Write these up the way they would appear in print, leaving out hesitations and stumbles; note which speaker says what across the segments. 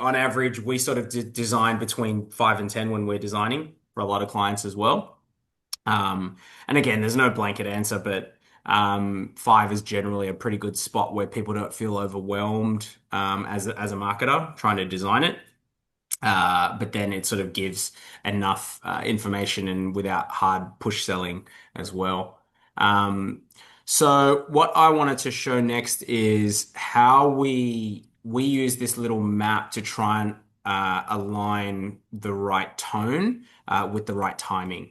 Speaker 1: on average, we sort of design between 5 and 10 when we're designing for a lot of clients as well. Um, and again, there's no blanket answer, but five is generally a pretty good spot where people don't feel overwhelmed as a marketer trying to design it. But then it sort of gives enough information and without hard push selling as well. Um, so what I wanted to show next is how we use this little map to try and align the right tone with the right timing.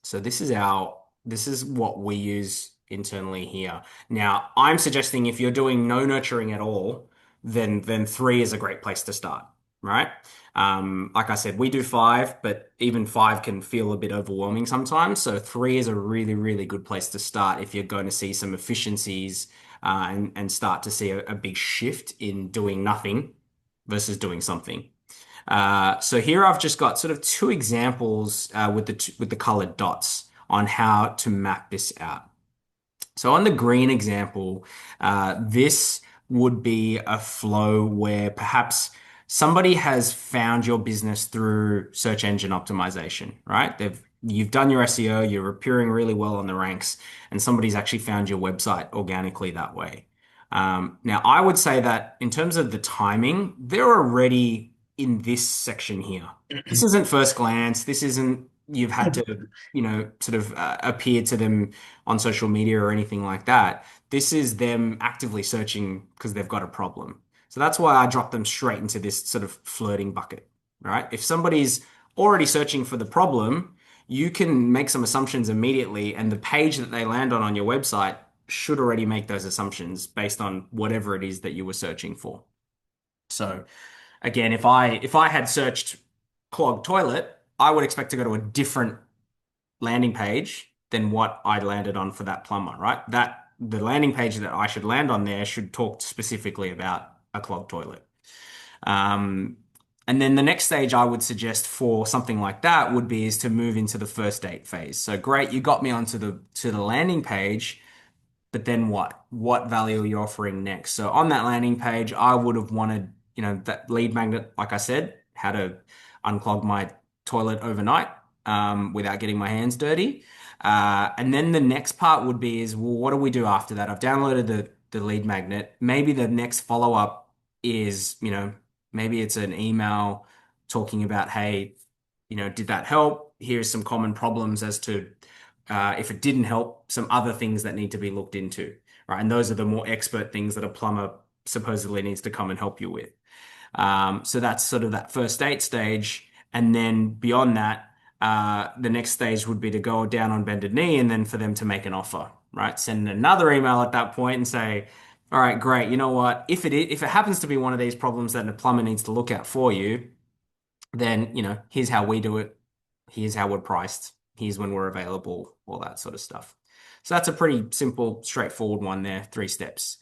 Speaker 1: So this is what we use internally here. Now, I'm suggesting if you're doing no nurturing at all, then three is a great place to start, right? Like I said, we do five, but even five can feel a bit overwhelming sometimes. So three is a really, really good place to start if you're going to see some efficiencies and start to see a big shift in doing nothing versus doing something. So here I've just got sort of two examples with the colored dots on how to map this out. So on the green example, this would be a flow where perhaps somebody has found your business through search engine optimization, right? You've done your SEO, you're appearing really well on the ranks, and somebody's actually found your website organically that way. Now, I would say that in terms of the timing, they're already in this section here. This isn't first glance. This isn't you've had to, sort of appear to them on social media or anything like that. This is them actively searching because they've got a problem. So that's why I drop them straight into this sort of flirting bucket, right? If somebody's already searching for the problem, you can make some assumptions immediately, and the page that they land on your website should already make those assumptions based on whatever it is that you were searching for. So again, if I had searched clogged toilet, I would expect to go to a different landing page than what I landed on for that plumber, right? That the landing page that I should land on there should talk specifically about a clogged toilet. Um, and then the next stage I would suggest for something like that would be is to move into the first date phase. So great, you got me onto the landing page. But then what? What value are you offering next? So on that landing page, I would have wanted, that lead magnet, like I said, how to unclog my toilet overnight without getting my hands dirty. And then the next part would be is, well, what do we do after that? I've downloaded the lead magnet. Maybe the next follow-up is, maybe it's an email talking about, hey, did that help? Here's some common problems as to if it didn't help, some other things that need to be looked into, right? And those are the more expert things that a plumber supposedly needs to come and help you with. So that's sort of that first date stage. And then beyond that, the next stage would be to go down on bended knee and then for them to make an offer, right? Send another email at that point and say, all right, great. You know what? If it happens to be one of these problems that a plumber needs to look at for you, then, here's how we do it. Here's how we're priced. Here's when we're available, all that sort of stuff. So that's a pretty simple, straightforward one there, three steps.